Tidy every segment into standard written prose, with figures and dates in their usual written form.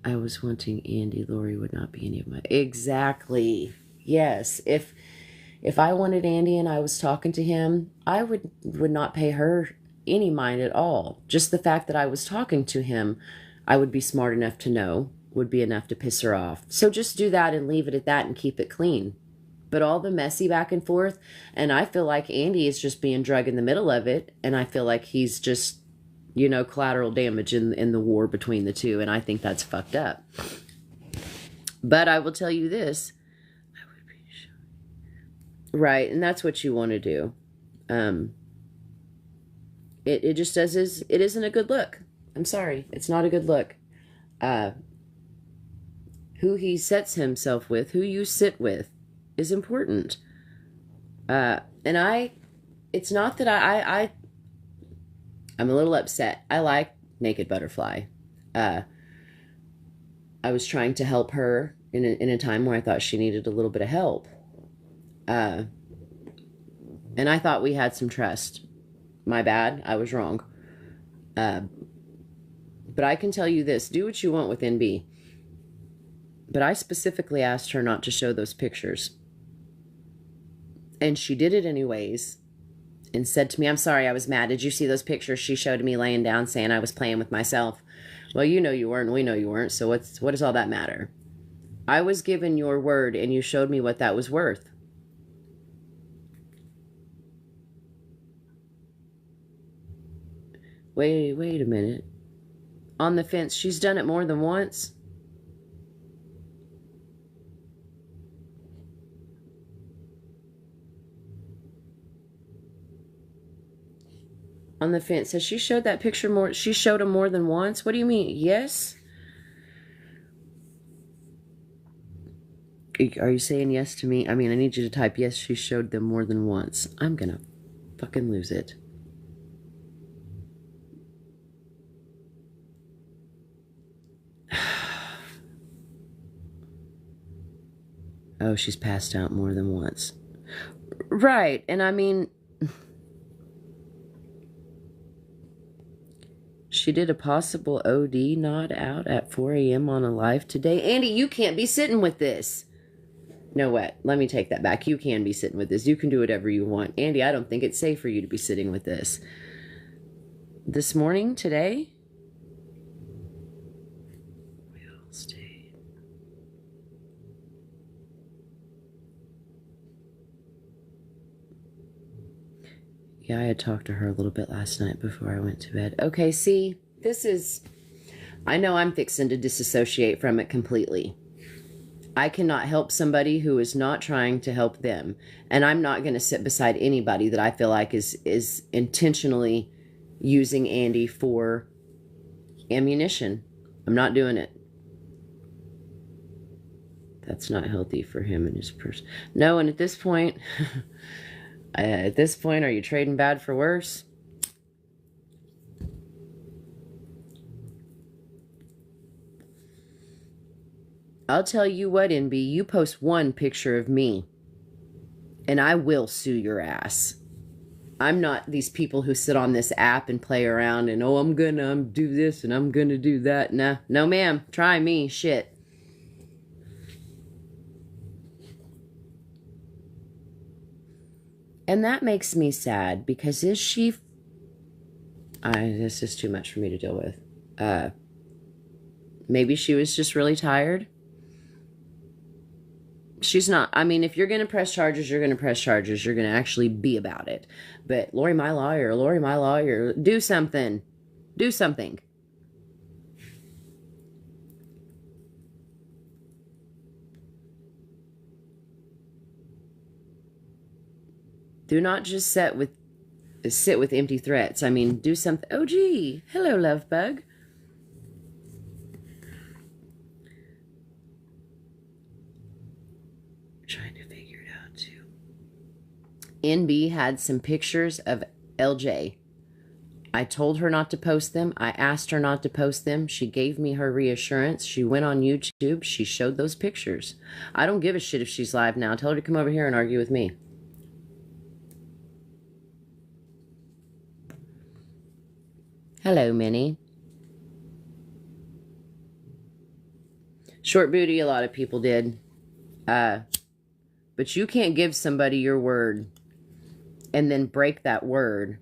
I was wanting Andy. Lori would not be any of my... Exactly. Yes. If I wanted Andy and I was talking to him, I would not pay her any mind at all. Just the fact that I was talking to him, I would be smart enough to know would be enough to piss her off. So just do that and leave it at that and keep it clean. But all the messy back and forth, and I feel like Andy is just being drug in the middle of it, and I feel like he's just, you know, collateral damage in the war between the two, and I think that's fucked up. But I will tell you this. Right, and that's what you want to do. It just it isn't a good look. I'm sorry, it's not a good look. Who he sets himself with, who you sit with, is important. And it's not that I'm a little upset. I like Naked Butterfly. I was trying to help her in a time where I thought she needed a little bit of help. And I thought we had some trust. My bad. I was wrong. But I can tell you this. Do what you want with NB. But I specifically asked her not to show those pictures. And she did it anyways. And said to me, I'm sorry, I was mad. Did you see those pictures she showed me laying down saying I was playing with myself? Well, you know you weren't. We know you weren't. So what does all that matter? I was given your word and you showed me what that was worth. Wait a minute. On the fence, she's done it more than once. On the fence, has she showed that picture more? She showed him more than once? What do you mean? Yes? Are you saying yes to me? I mean, I need you to type yes, she showed them more than once. I'm gonna fucking lose it. Oh, she's passed out more than once. Right, and I mean... She did a possible OD nod out at 4 a.m. on a live today. Andy, you can't be sitting with this. No, what? Let me take that back. You can be sitting with this. You can do whatever you want. Andy, I don't think it's safe for you to be sitting with this. This morning, today? We all stayed. Yeah, I had talked to her a little bit last night before I went to bed. Okay, see, this is... I know I'm fixing to disassociate from it completely. I cannot help somebody who is not trying to help them. And I'm not going to sit beside anybody that I feel like is intentionally using Andy for ammunition. I'm not doing it. That's not healthy for him and his person. No, and at this point, are you trading bad for worse? I'll tell you what, NB, you post one picture of me, and I will sue your ass. I'm not these people who sit on this app and play around and, oh, I'm gonna do this and I'm gonna do that. Nah, no ma'am, try me, shit. And that makes me sad, because is she... this is too much for me to deal with. Maybe she was just really tired. She's not... I mean, if you're going to press charges, you're going to press charges. You're going to actually be about it. But Lori, my lawyer, do something. Do something. Do not just sit with empty threats. I mean, do something. Oh, gee. Hello, love bug. Trying to figure it out, too. NB had some pictures of LJ. I told her not to post them. I asked her not to post them. She gave me her reassurance. She went on YouTube. She showed those pictures. I don't give a shit if she's live now. Tell her to come over here and argue with me. Hello, Minnie. Short booty, a lot of people did. But you can't give somebody your word and then break that word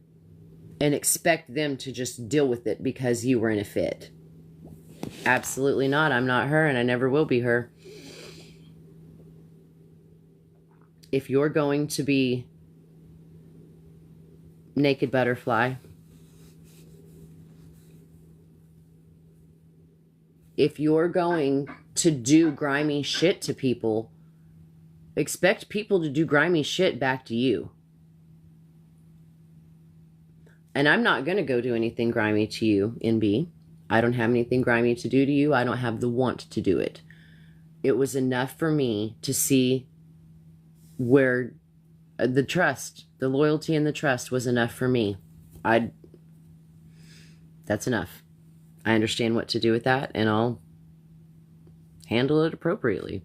and expect them to just deal with it because you were in a fit. Absolutely not. I'm not her, and I never will be her. If you're going to be Naked Butterfly, if you're going to do grimy shit to people, expect people to do grimy shit back to you. And I'm not going to go do anything grimy to you, NB. I don't have anything grimy to do to you. I don't have the want to do it. It was enough for me to see where the trust, the loyalty and the trust was enough for me. That's enough. I understand what to do with that, and I'll handle it appropriately.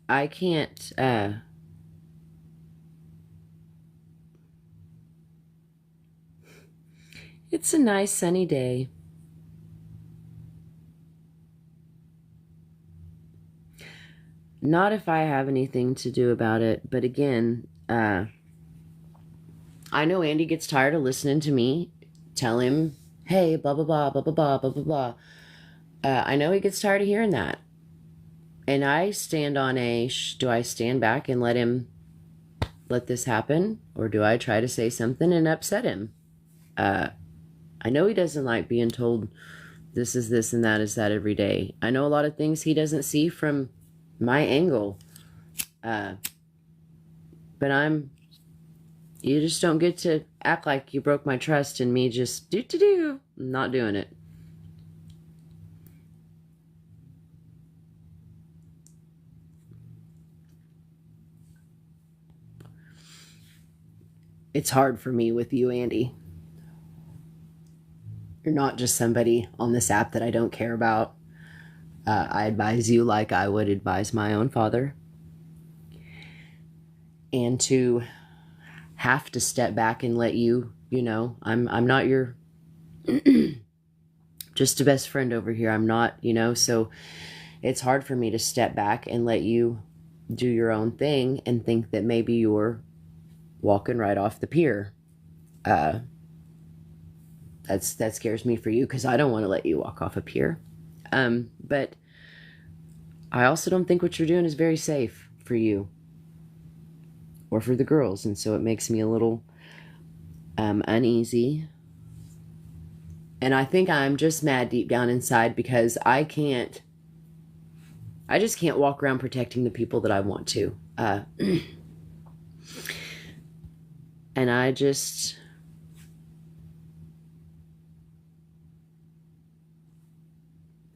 I can't, it's a nice sunny day. Not if I have anything to do about it, but again, I know Andy gets tired of listening to me tell him, hey, blah, blah, blah, blah, blah, blah, blah, blah, blah. I know he gets tired of hearing that. And I stand on do I stand back and let this happen? Or do I try to say something and upset him? I know he doesn't like being told this is this and that is that every day. I know a lot of things he doesn't see from my angle. But you just don't get to act like you broke my trust and me just I'm not doing it. It's hard for me with you, Andy. You're not just somebody on this app that I don't care about. I advise you like I would advise my own father. And to have to step back and let you, I'm not your just a best friend over here. I'm not, so it's hard for me to step back and let you do your own thing and think that maybe you're walking right off the pier. That scares me for you because I don't want to let you walk off a pier. But I also don't think what you're doing is very safe for you or for the girls. And so it makes me a little uneasy. And I think I'm just mad deep down inside because I just can't walk around protecting the people that I want to. And I just,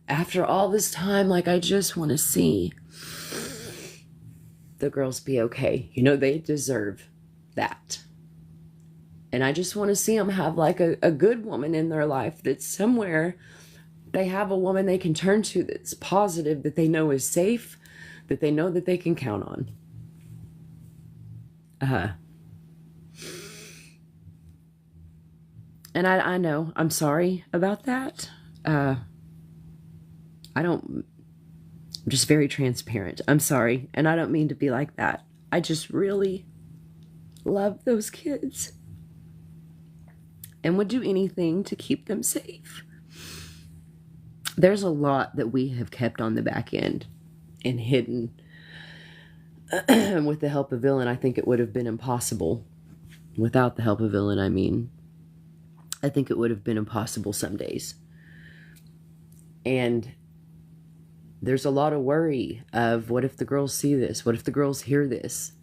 after all this time, like, I just want to see the girls be okay. They deserve that. And I just want to see them have like a good woman in their life that's somewhere they have a woman they can turn to that's positive, that they know is safe, that they know that they can count on. And I know, I'm sorry about that. I'm just very transparent. I'm sorry. And I don't mean to be like that. I just really love those kids and would do anything to keep them safe. There's a lot that we have kept on the back end and hidden. With the help of Villain, I think it would have been impossible. Without the help of Villain, I think it would have been impossible some days. And there's a lot of worry of what if the girls see this? What if the girls hear this?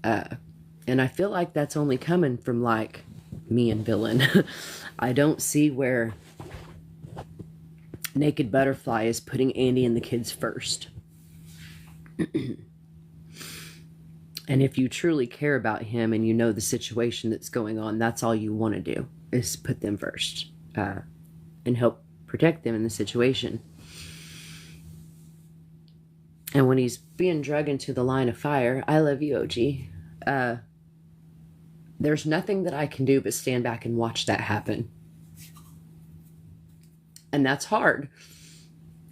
And I feel like that's only coming from like me and Villain. I don't see where Naked Butterfly is putting Andy and the kids first. And if you truly care about him and you know the situation that's going on, that's all you want to do is put them first and help protect them in the situation. And when he's being dragged into the line of fire, I love you, OG. There's nothing that I can do but stand back and watch that happen. And that's hard.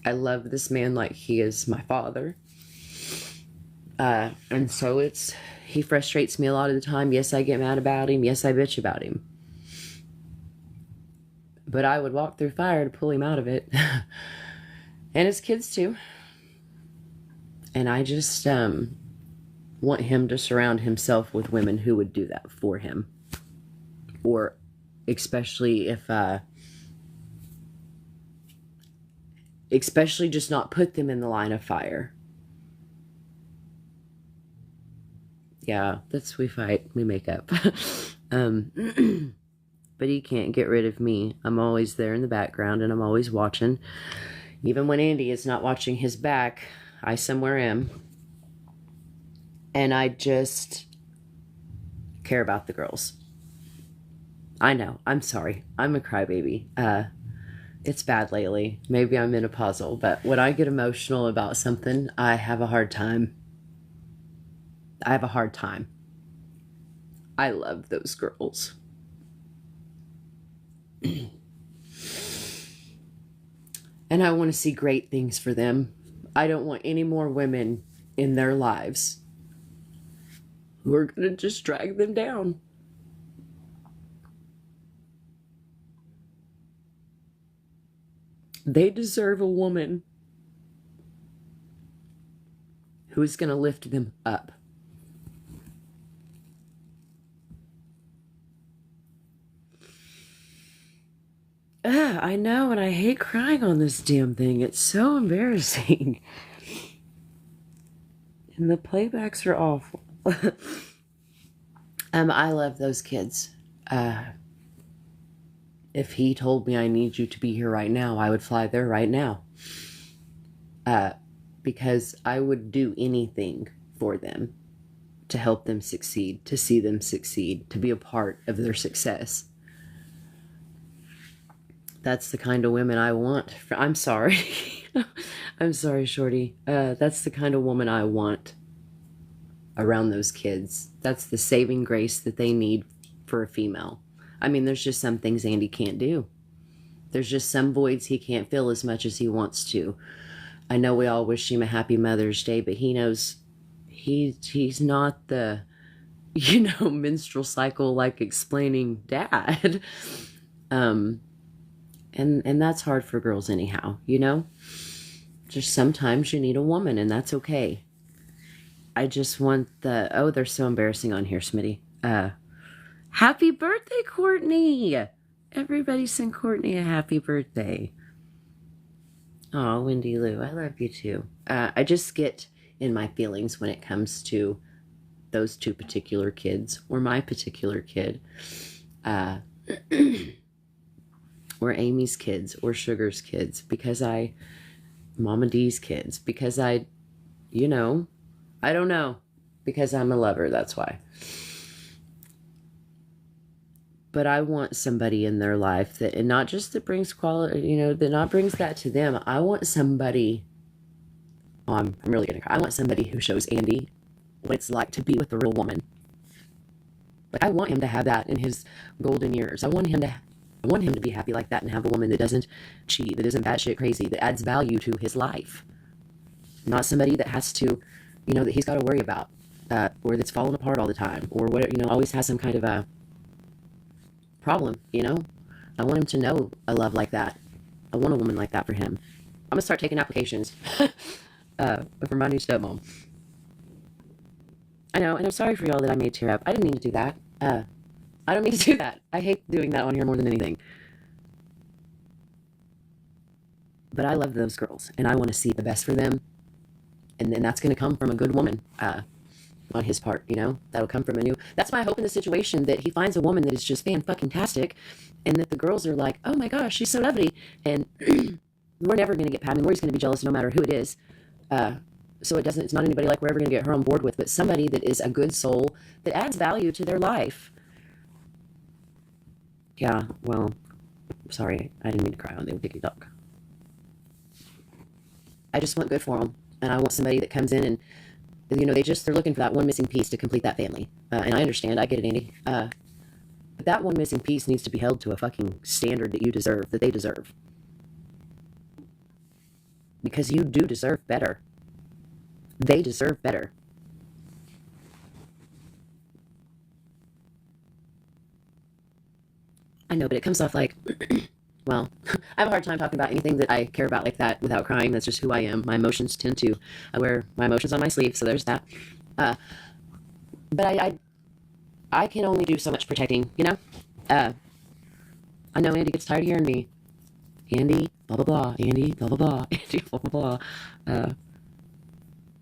I love this man like he is my father. And so he frustrates me a lot of the time. Yes, I get mad about him. Yes, I bitch about him. But I would walk through fire to pull him out of it. And his kids too. And I just want him to surround himself with women who would do that for him. Or especially if... especially just not put them in the line of fire. Yeah, we fight, we make up. But he can't get rid of me. I'm always there in the background and I'm always watching. Even when Andy is not watching his back, I somewhere am. And I just care about the girls. I know, I'm sorry. I'm a crybaby. It's bad lately. Maybe I'm menopausal, but when I get emotional about something, I have a hard time. I love those girls. And I want to see great things for them. I don't want any more women in their lives who are going to just drag them down. They deserve a woman who is going to lift them up. I know, and I hate crying on this damn thing. It's so embarrassing. And the playbacks are awful. I love those kids. If he told me I need you to be here right now, I would fly there right now. Because I would do anything for them to help them succeed, to see them succeed, to be a part of their success. That's the kind of women I want. I'm sorry. I'm sorry, Shorty. That's the kind of woman I want around those kids. That's the saving grace that they need for a female. I mean, there's just some things Andy can't do. There's just some voids he can't fill as much as he wants to. I know we all wish him a happy Mother's Day, but he knows he's not the, menstrual cycle like explaining dad. And that's hard for girls anyhow, Just sometimes you need a woman, and that's okay. I just want they're so embarrassing on here, Smitty. Happy birthday, Courtney! Everybody send Courtney a happy birthday. Oh, Wendy Lou, I love you too. I just get in my feelings when it comes to those two particular kids, or my particular kid. Or Amy's kids, or Sugar's kids, because Mama D's kids, because I don't know, because I'm a lover, that's why. But I want somebody in their life and not just that brings quality, that not brings that to them. I want somebody, I'm really gonna cry. I want somebody who shows Andy what it's like to be with a real woman. Like, I want him to have that in his golden years. I want him to be happy like that and have a woman that doesn't cheat, that isn't batshit crazy, that adds value to his life. Not somebody that has to, that he's got to worry about, or that's falling apart all the time, or what, always has some kind of a problem, I want him to know a love like that. I want a woman like that for him. I'm going to start taking applications for my new stepmom. I know, and I'm sorry for y'all that I made tear up. I didn't mean to do that. I don't mean to do that. I hate doing that on here more than anything. But I love those girls, and I want to see the best for them. And then that's going to come from a good woman on his part, That'll come from that's my hope in the situation, that he finds a woman that is just fan-fucking-tastic, and that the girls are like, oh my gosh, she's so lovely. And we're never going to get Pat. I mean, Lori's going to be jealous no matter who it is. So it's not anybody like we're ever going to get her on board with, but somebody that is a good soul, that adds value to their life. Yeah, well, sorry, I didn't mean to cry on the Wiki Duck. I just want good for them. And I want somebody that comes in and, they're looking for that one missing piece to complete that family. And I understand. I get it, Andy. But that one missing piece needs to be held to a fucking standard that you deserve, that they deserve. Because you do deserve better. They deserve better. I know, but it comes off like, well, I have a hard time talking about anything that I care about like that without crying. That's just who I am. My emotions I wear my emotions on my sleeve, so there's that. But I can only do so much protecting, I know Andy gets tired of hearing me. Andy, blah, blah, blah. Andy, blah, blah, blah. Andy, blah, blah, blah.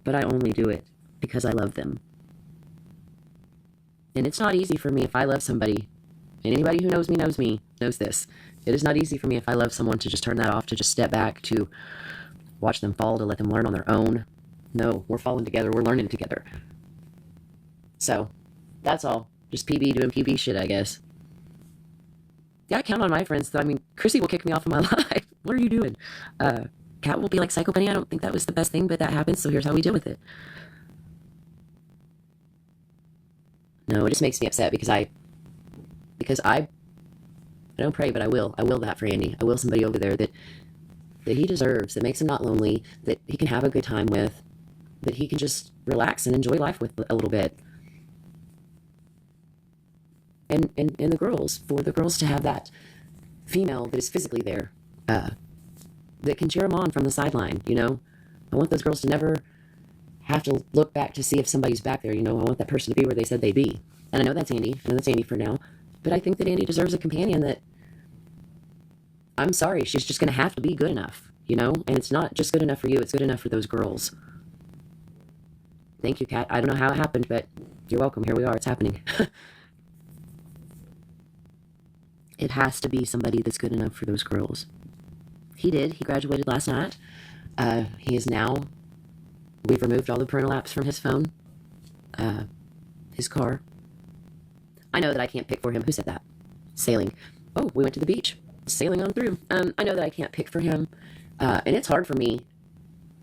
But I only do it because I love them. And it's not easy for me if I love somebody. And anybody who knows me knows this. It is not easy for me if I love someone to just turn that off, to just step back, to watch them fall, to let them learn on their own. No, we're falling together. We're learning together. So, that's all. Just PB doing PB shit, I guess. Yeah, I count on my friends. I mean, Chrissy will kick me off of my life. What are you doing? Kat will be like, Physcobunny, I don't think that was the best thing, but that happens, so here's how we deal with it. No, it just makes me upset because I don't pray, but I will. I will that for Andy. I will somebody over there that he deserves, that makes him not lonely, that he can have a good time with, that he can just relax and enjoy life with a little bit. And the girls, for the girls to have that female that is physically there, that can cheer them on from the sideline, I want those girls to never have to look back to see if somebody's back there, I want that person to be where they said they'd be. And I know that's Andy. I know that's Andy for now. But I think that Andy deserves a companion that, I'm sorry, she's just going to have to be good enough, And it's not just good enough for you, it's good enough for those girls. Thank you, Kat. I don't know how it happened, but you're welcome. Here we are. It's happening. It has to be somebody that's good enough for those girls. He did. He graduated last night. He is now... We've removed all the parental apps from his phone. His car. I know that I can't pick for him. Who said that? Sailing. Oh, we went to the beach. Sailing on through. I know that I can't pick for him. And it's hard for me.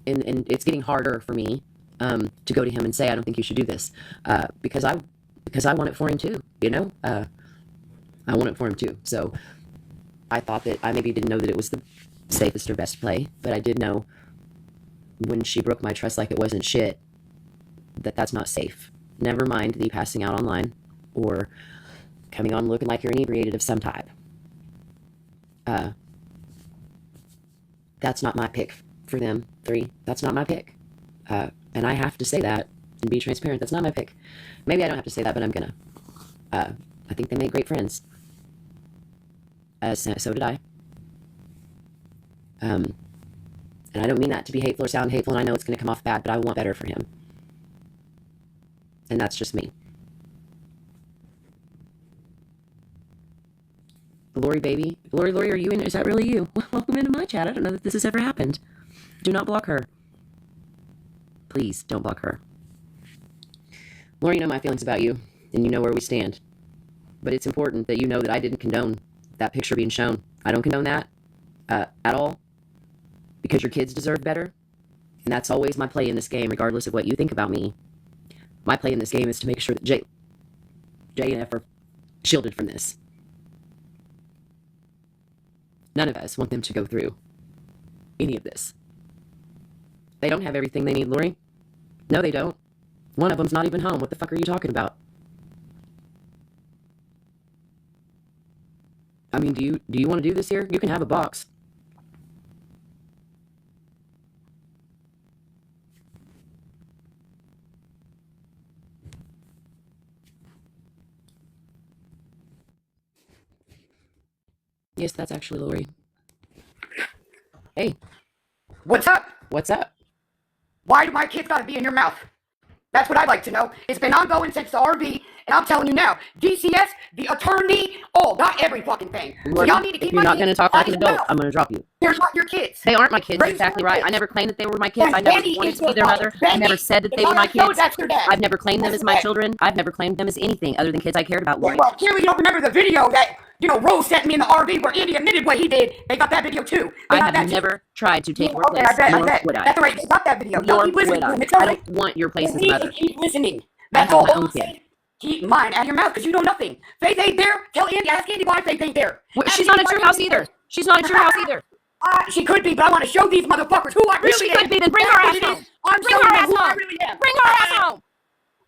And it's getting harder for me to go to him and say, I don't think you should do this. Because I want it for him too, I want it for him too. So I thought that I maybe didn't know that it was the safest or best play, but I did know when she broke my trust like it wasn't shit, that's not safe. Never mind the passing out online or coming on looking like you're inebriated of some type. That's not my pick for them three. That's not my pick. And I have to say that and be transparent. That's not my pick. Maybe I don't have to say that, but I'm gonna. I think they made great friends. So did I. And I don't mean that to be hateful or sound hateful, and I know it's going to come off bad, but I want better for him. And that's just me. Lori, baby. Lori, are you in? Is that really you? Welcome into my chat. I don't know that this has ever happened. Do not block her. Please, don't block her. Lori, you know my feelings about you, and you know where we stand. But it's important that you know that I didn't condone that picture being shown. I don't condone that at all. Because your kids deserve better. And that's always my play in this game, regardless of what you think about me. My play in this game is to make sure that J and F are shielded from this. None of us want them to go through any of this. They don't have everything they need, Lori. No, they don't. One of them's not even home. What the fuck are you talking about? I mean, do you want to do this here? You can have a box. Yes, that's actually Lori. Hey. What's up? What's up? Why do my kids gotta be in your mouth? That's what I'd like to know. It's been ongoing since the RV, and I'm telling you now, DCS, the attorney, not every fucking thing. So y'all need to keep if you're not going to talk like an adult, I'm going to drop you. Here's what your kids. They aren't my kids, exactly right. I never claimed that they were my kids. I never wanted to be their mother. I never said that they were my kids. I've never claimed them as my children. I've never claimed them as anything other than kids I cared about, Lori. Well, clearly you don't remember the video that Rose sent me in the RV where Andy admitted what he did. They got that video too. I have never tried to take your place, nor would I. That's right. They got that video. Nor Keep listening would I. to him. I don't want your place as mother. Keep listening. I That's have my all own I'm kid. saying. Keep mine out of your mouth because you know nothing. Faith ain't there. Tell Andy. Ask Andy why Faith ain't there. She's not at your house either. She's not at your house either. She could be, but I want to show these motherfuckers who I really am. She could be, then bring her ass home. I'm Bring showing her them ass who I home. really am. Bring her ass home.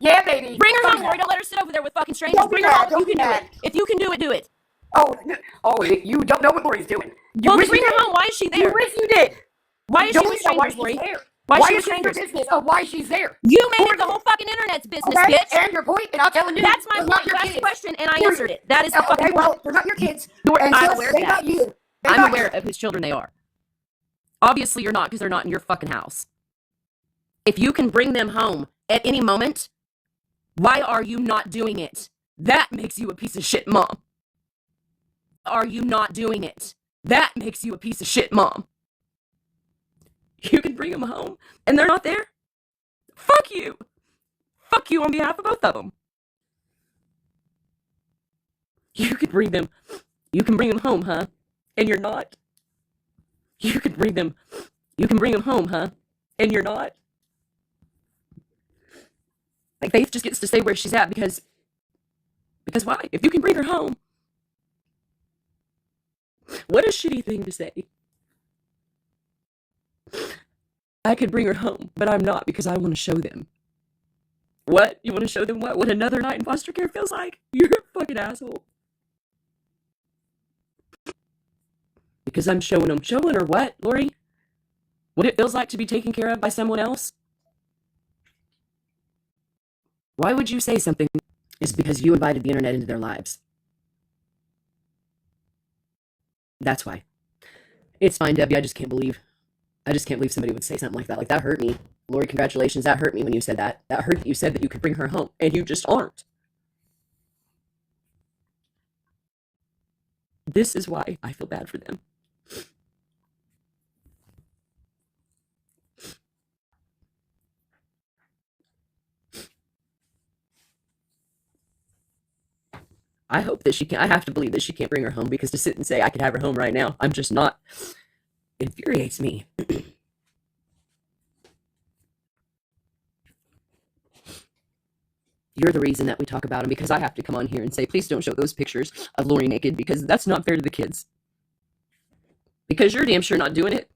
Yeah, baby. Bring her home, Lori. Don't let her sit over there with fucking strangers. Don't Bring be her mad, home. don't You can be do mad. it. If you can do it, do it. Oh, you don't know what Lori's doing. Well, then bring her home. Why is she there? You wish you did. Why is she with strangers, Lori? Why is she with your strangers? business of why she's there? You made it the whole fucking internet's business, Okay? bitch. And your point, and I'm telling you, That's my they're not point. your That's the kids. question, and I answered it. That is the Okay, fucking well, point. they're not your kids. I'm And aware of they that. got you. I'm aware of whose children they are. Obviously, you're not, because they're not in your fucking house. If you can bring them home at any moment, why are you not doing it? That makes you a piece of shit mom. Are you not doing it? That makes you a piece of shit mom. You can bring them home, and they're not there? Fuck you. Fuck you on behalf of both of them. You can bring them home, huh? And you're not. You can bring them home, huh? And you're not. Like, Faith just gets to stay where she's at because why? If you can bring her home. What a shitty thing to say. I could bring her home, but I'm not because I want to show them. What? You want to show them what? What another night in foster care feels like? You're a fucking asshole. Because I'm showing them. Showing her what, Lori? What it feels like to be taken care of by someone else? Why would you say something? It's because you invited the internet into their lives. That's why. It's fine, Debbie. I just can't believe somebody would say something like that. Like, that hurt me. Lori, congratulations. That hurt me when you said that. That hurt that you said that you could bring her home, and you just aren't. This is why I feel bad for them. I hope that she can. I have to believe that she can't bring her home, because to sit and say I could have her home right now, I'm just not. It infuriates me. You're the reason that we talk about them, because I have to come on here and say, please don't show those pictures of Lori naked, because that's not fair to the kids. Because you're damn sure not doing it.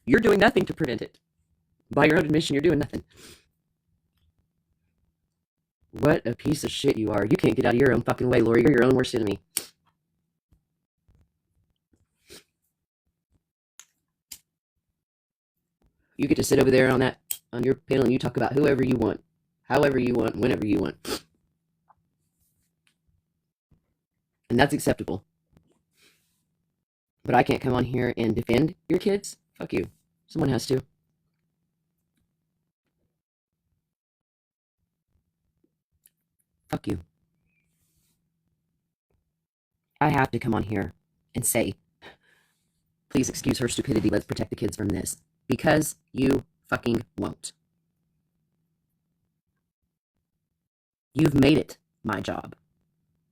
You're doing nothing to prevent it. By your own admission, you're doing nothing. What a piece of shit you are. You can't get out of your own fucking way, Lori. You're your own worst enemy. You get to sit over there on your panel, and you talk about whoever you want, however you want, whenever you want. And that's acceptable. But I can't come on here and defend your kids. Fuck you. Someone has to. Fuck you. I have to come on here and say, please excuse her stupidity. Let's protect the kids from this. Because you fucking won't. You've made it my job.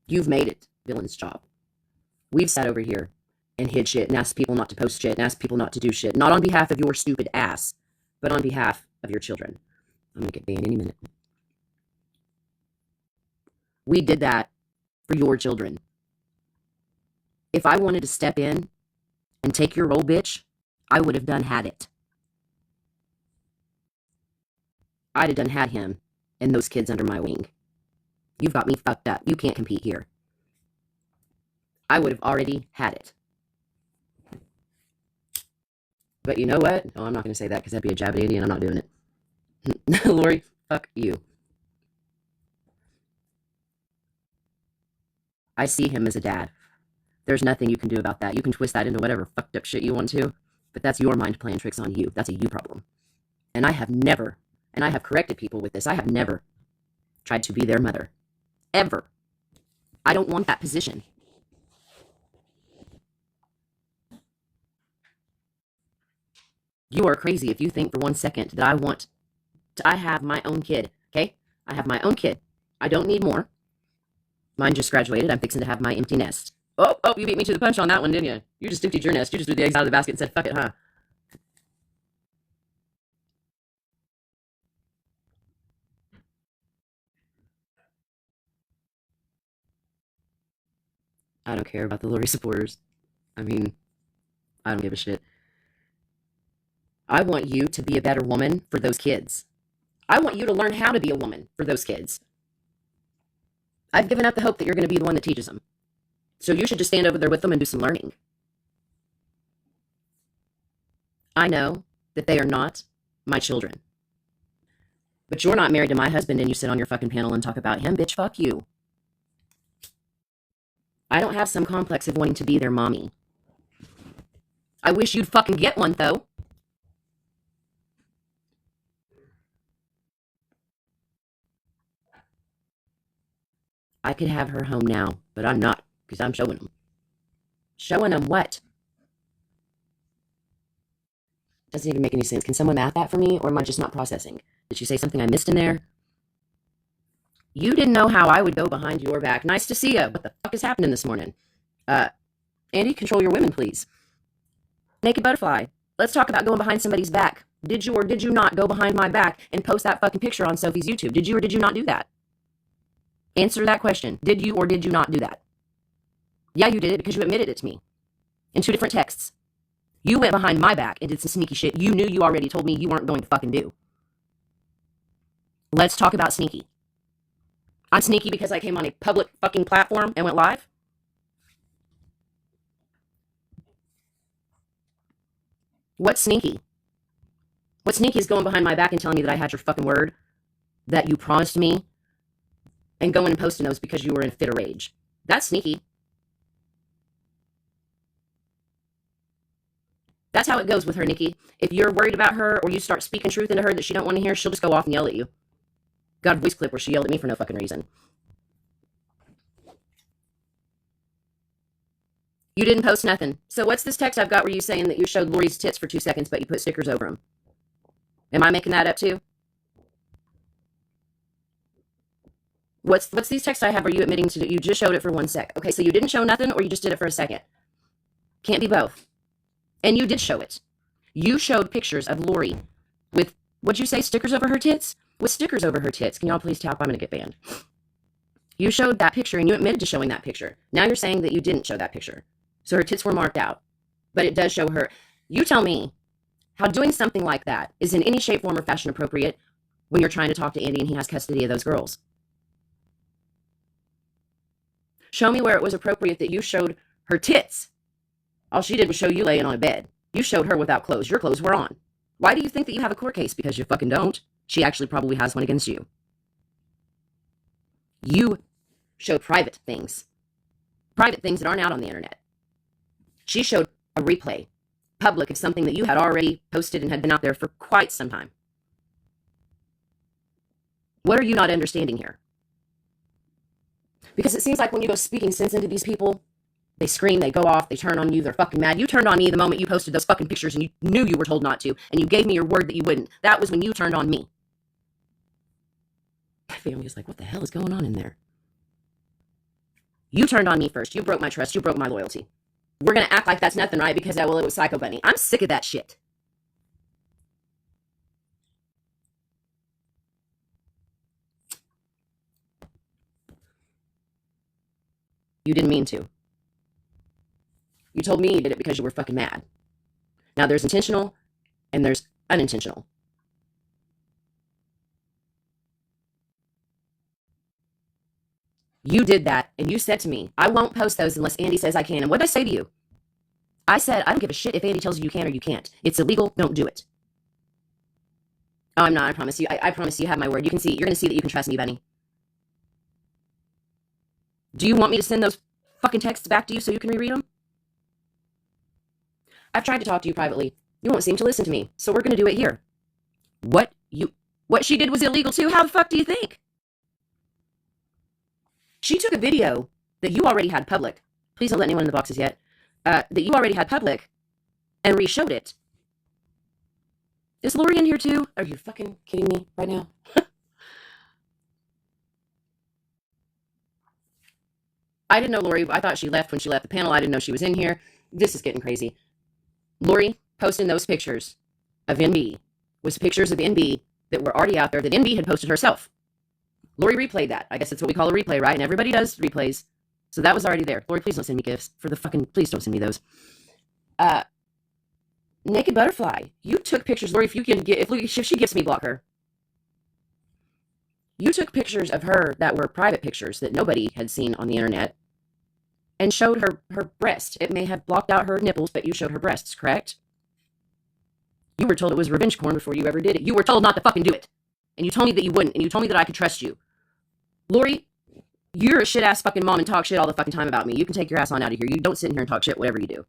You've made it Dylan's job. We've sat over here and hid shit and asked people not to post shit and asked people not to do shit. Not on behalf of your stupid ass, but on behalf of your children. I'm going to get banned any minute. We did that for your children. If I wanted to step in and take your role, bitch, I would have done had it. I'd have done had him and those kids under my wing. You've got me fucked up. You can't compete here. I would have already had it. But you know what? Oh, I'm not going to say that because that'd be a jab at Andy, and I'm not doing it. Lori, fuck you. I see him as a dad. There's nothing you can do about that. You can twist that into whatever fucked up shit you want to, but that's your mind playing tricks on you. That's a you problem. And I have never, and I have corrected people with this, I have never tried to be their mother. Ever. I don't want that position. You are crazy if you think for 1 second that I have my own kid, okay? I have my own kid. I don't need more. Mine just graduated. I'm fixing to have my empty nest. Oh, you beat me to the punch on that one, didn't you? You just emptied your nest. You just threw the eggs out of the basket and said, fuck it, huh? I don't care about the Lori supporters. I mean, I don't give a shit. I want you to be a better woman for those kids. I want you to learn how to be a woman for those kids. I've given up the hope that you're going to be the one that teaches them. So you should just stand over there with them and do some learning. I know that they are not my children. But you're not married to my husband and you sit on your fucking panel and talk about him. Bitch, fuck you. I don't have some complex of wanting to be their mommy. I wish you'd fucking get one, though. I could have her home now, but I'm not, because I'm showing them. Showing them what? Doesn't even make any sense. Can someone math that for me, or am I just not processing? Did she say something I missed in there? You didn't know how I would go behind your back. Nice to see you. What the fuck is happening this morning? Andy, control your women, please. Naked Butterfly, let's talk about going behind somebody's back. Did you or did you not go behind my back and post that fucking picture on Sophie's YouTube? Did you or did you not do that? Answer that question. Did you or did you not do that? Yeah, you did it because you admitted it to me in 2 different texts. You went behind my back and did some sneaky shit you knew you already told me you weren't going to fucking do. Let's talk about sneaky. I'm sneaky because I came on a public fucking platform and went live? What's sneaky? What's sneaky is going behind my back and telling me that I had your fucking word, that you promised me, and going and posting those because you were in a fit of rage. That's sneaky. That's how it goes with her, Nikki. If you're worried about her or you start speaking truth into her that she don't want to hear, she'll just go off and yell at you. Got a voice clip where she yelled at me for no fucking reason. You didn't post nothing. So what's this text I've got where you saying that you showed Lori's tits for 2 seconds, but you put stickers over them? Am I making that up too? What's these texts I have? Are you admitting to you just showed it for 1 sec? Okay, so you didn't show nothing or you just did it for a second? Can't be both. And you did show it. You showed pictures of Lori with, what'd you say, stickers over her tits? With stickers over her tits. Can y'all please tap? I'm going to get banned. You showed that picture and you admitted to showing that picture. Now you're saying that you didn't show that picture. So her tits were marked out. But it does show her. You tell me how doing something like that is in any shape, form, or fashion appropriate when you're trying to talk to Andy and he has custody of those girls. Show me where it was appropriate that you showed her tits. All she did was show you laying on a bed. You showed her without clothes. Your clothes were on. Why do you think that you have a court case? Because you fucking don't. She actually probably has one against you. You showed private things that aren't out on the internet. She showed a replay, public, of something that you had already posted and had been out there for quite some time. What are you not understanding here? Because it seems like when you go speaking sense into these people, they scream, they go off, they turn on you, they're fucking mad. You turned on me the moment you posted those fucking pictures and you knew you were told not to, and you gave me your word that you wouldn't. That was when you turned on me. My family is like, what the hell is going on in there? You turned on me first. You broke my trust. You broke my loyalty. We're going to act like that's nothing, right? Because, well, it was Physcobunny. I'm sick of that shit. You didn't mean to. You told me you did it because you were fucking mad. Now, there's intentional and there's unintentional. You did that, and you said to me, I won't post those unless Andy says I can. And what did I say to you? I said, I don't give a shit if Andy tells you you can or you can't. It's illegal. Don't do it. Oh, I'm not. I promise you. I promise you have my word. You can see. You're going to see that you can trust me, Bunny. Do you want me to send those fucking texts back to you so you can reread them? I've tried to talk to you privately. You won't seem to listen to me. So we're going to do it here. What she did was illegal too? How the fuck do you think? She took a video that you already had public. Please don't let anyone in the boxes yet. That you already had public and re-showed it. Is Lori in here too? Are you fucking kidding me right now? I didn't know Lori. I thought she left when she left the panel. I didn't know she was in here. This is getting crazy. Lori posting those pictures of NB was pictures of NB that were already out there that NB had posted herself. Lori replayed that. I guess that's what we call a replay, right? And everybody does replays. So that was already there. Lori, please don't send me gifts for the fucking, please don't send me those. Naked Butterfly, you took pictures. Lori, if you can get, if she gifts me, block her. You took pictures of her that were private pictures that nobody had seen on the internet and showed her breast. It may have blocked out her nipples, but you showed her breasts, correct? You were told it was revenge porn before you ever did it. You were told not to fucking do it. And you told me that you wouldn't, and you told me that I could trust you. Lori, you're a shit-ass fucking mom and talk shit all the fucking time about me. You can take your ass on out of here. You don't sit in here and talk shit, whatever you do.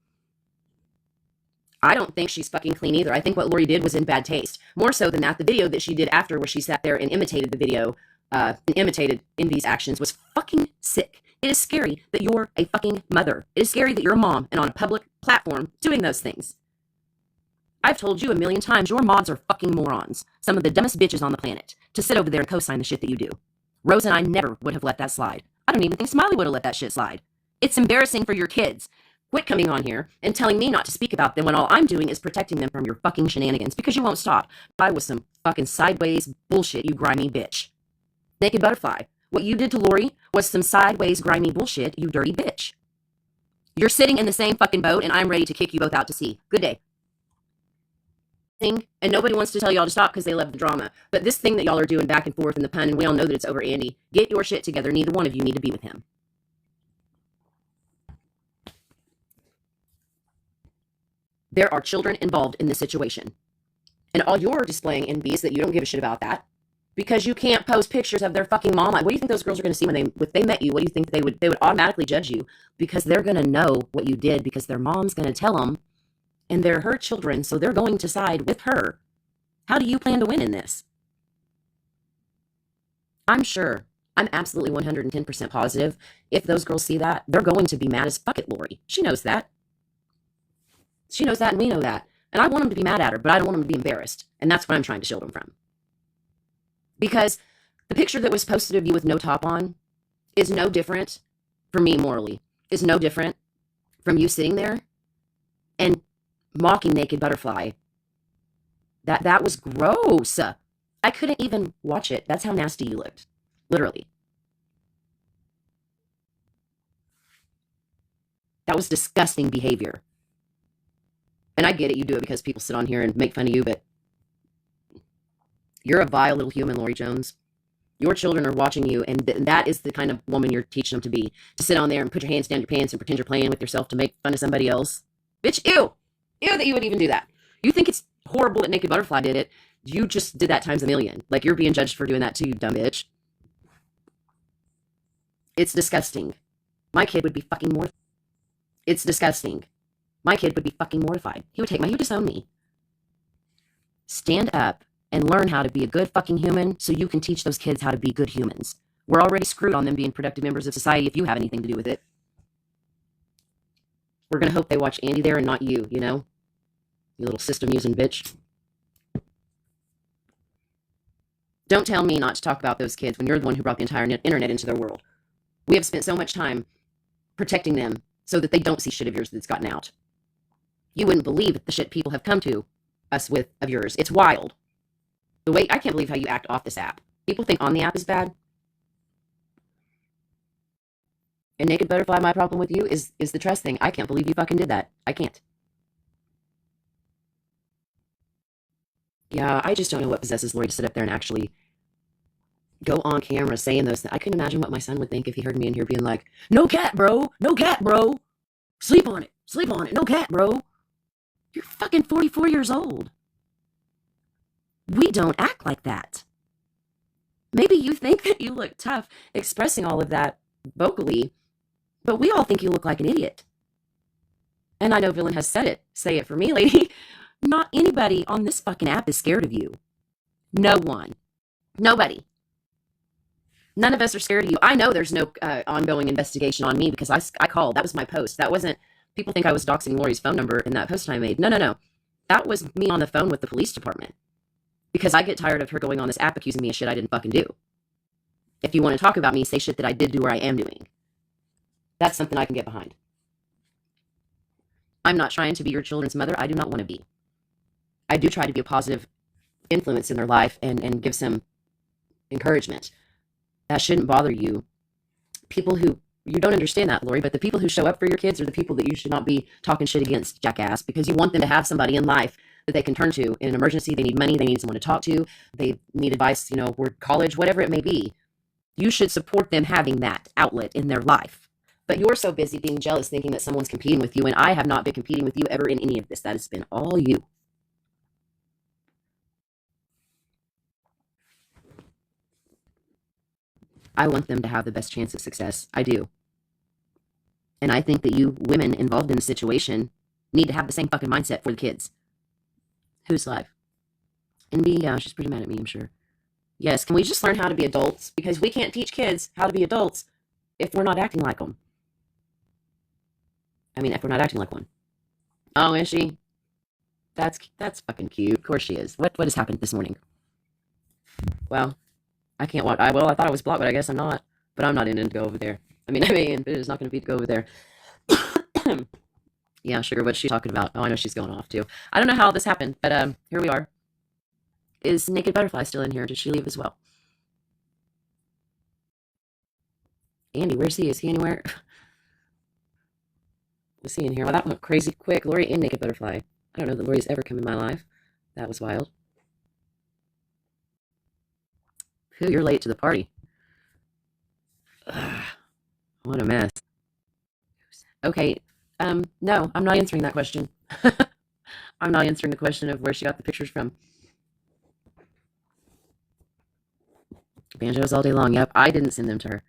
I don't think she's fucking clean either. I think what Lori did was in bad taste. More so than that, the video that she did after where she sat there and imitated the video, and imitated Envy's actions was fucking sick. It is scary that you're a fucking mother. It is scary that you're a mom and on a public platform doing those things. I've told you a million times, your moms are fucking morons. Some of the dumbest bitches on the planet to sit over there and co-sign the shit that you do. Rose and I never would have let that slide. I don't even think Smiley would have let that shit slide. It's embarrassing for your kids. Quit coming on here and telling me not to speak about them when all I'm doing is protecting them from your fucking shenanigans because you won't stop. I was some fucking sideways bullshit, you grimy bitch. Naked Butterfly, what you did to Lori was some sideways grimy bullshit, you dirty bitch. You're sitting in the same fucking boat and I'm ready to kick you both out to sea. Good day. And nobody wants to tell y'all to stop because they love the drama. But this thing that y'all are doing back and forth and the pun, and we all know that it's over Andy, get your shit together. Neither one of you need to be with him. There are children involved in this situation. And all you're displaying in B is that you don't give a shit about that. Because you can't post pictures of their fucking mom. What do you think those girls are going to see when they met you? What do you think they would automatically judge you? Because they're going to know what you did because their mom's going to tell them. And they're her children, so they're going to side with her. How do you plan to win in this? I'm sure, I'm absolutely 110% positive, if those girls see that, they're going to be mad as fuck at Lori. She knows that. She knows that and we know that. And I want them to be mad at her, but I don't want them to be embarrassed. And that's what I'm trying to shield them from. Because the picture that was posted of you with no top on is no different, for me morally, is no different from you sitting there and mocking Naked Butterfly. That was gross. I couldn't even watch it. That's how nasty you looked. Literally. That was disgusting behavior. And I get it. You do it because people sit on here and make fun of you, but you're a vile little human, Lori Jones. Your children are watching you, and that is the kind of woman you're teaching them to be. To sit on there and put your hands down your pants and pretend you're playing with yourself to make fun of somebody else. Bitch, ew. Ew that you would even do that. You think it's horrible that Naked Butterfly did it. You just did that times a million. Like, you're being judged for doing that too, you dumb bitch. It's disgusting. My kid would be fucking mortified. It's disgusting. My kid would be fucking mortified. He would disown me. Stand up and learn how to be a good fucking human so you can teach those kids how to be good humans. We're already screwed on them being productive members of society if you have anything to do with it. We're going to hope they watch Andy there and not you, you know? You little system-using bitch. Don't tell me not to talk about those kids when you're the one who brought the entire internet into their world. We have spent so much time protecting them so that they don't see shit of yours that's gotten out. You wouldn't believe the shit people have come to us with of yours. It's wild. The way, I can't believe how you act off this app. People think on the app is bad. And Naked Butterfly, my problem with you is the trust thing. I can't believe you fucking did that. I can't. Yeah, I just don't know what possesses Lori to sit up there and actually go on camera saying those things. I couldn't imagine what my son would think if he heard me in here being like, no cat, bro. No cat, bro. Sleep on it. Sleep on it. No cat, bro. You're fucking 44 years old. We don't act like that. Maybe you think that you look tough expressing all of that vocally, but we all think you look like an idiot. And I know Villain has said it. Say it for me, lady. Not anybody on this fucking app is scared of you. No one. Nobody. None of us are scared of you. I know there's no ongoing investigation on me because I called. That was my post. That wasn't, people think I was doxing Lori's phone number in that post I made. No. That was me on the phone with the police department. Because I get tired of her going on this app accusing me of shit I didn't fucking do. If you want to talk about me, say shit that I did do or I am doing. That's something I can get behind. I'm not trying to be your children's mother. I do not want to be. I do try to be a positive influence in their life and give some encouragement. That shouldn't bother you. People who, you don't understand that, Lori, but the people who show up for your kids are the people that you should not be talking shit against, jackass, because you want them to have somebody in life that they can turn to in an emergency. They need money. They need someone to talk to. They need advice, or college, whatever it may be. You should support them having that outlet in their life. But you're so busy being jealous, thinking that someone's competing with you, and I have not been competing with you ever in any of this. That has been all you. I want them to have the best chance of success. I do. And I think that you women involved in the situation need to have the same fucking mindset for the kids. Who's live? And B, yeah, she's pretty mad at me, I'm sure. Yes, can we just learn how to be adults? Because we can't teach kids how to be adults if we're not acting like them. I mean, if we're not acting like one. Oh, is she? That's fucking cute. Of course she is. What has happened this morning? Well, I can't watch. I thought I was blocked, but I guess I'm not. But I'm not in to go over there. I mean, but it's not going to be to go over there. Yeah, sugar. What's she talking about? Oh, I know she's going off too. I don't know how this happened, but here we are. Is Naked Butterfly still in here? Did she leave as well? Andy, where's he? Is he anywhere? Was he in here? Well, that went crazy quick. Lori and Naked Butterfly. I don't know that Lori's ever come in my life. That was wild. Phew, you're late to the party. Ugh, what a mess. Okay. No, I'm not answering that question. I'm not answering the question of where she got the pictures from. Banjos all day long. Yep, I didn't send them to her.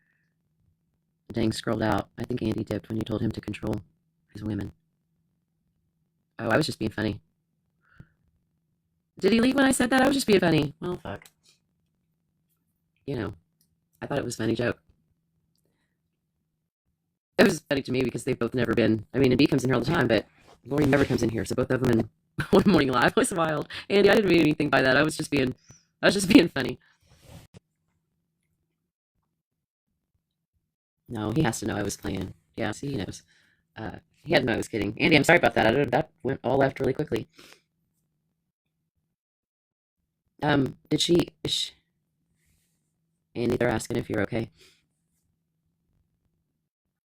Dang, scrolled out. I think Andy dipped when you told him to control his women. Oh, I was just being funny. Did he leave when I said that? I was just being funny. Well, fuck. I thought it was a funny joke. It was funny to me because they've both never been. I mean, and B comes in here all the time, but Lori never comes in here. So both of them in one morning live was wild. Andy, I didn't mean anything by that. I was just being funny. No, he has to know I was playing. Yeah, see, he knows. He had to know I was kidding. Andy, I'm sorry about that. That went all left really quickly. Did she? Andy, they're asking if you're okay.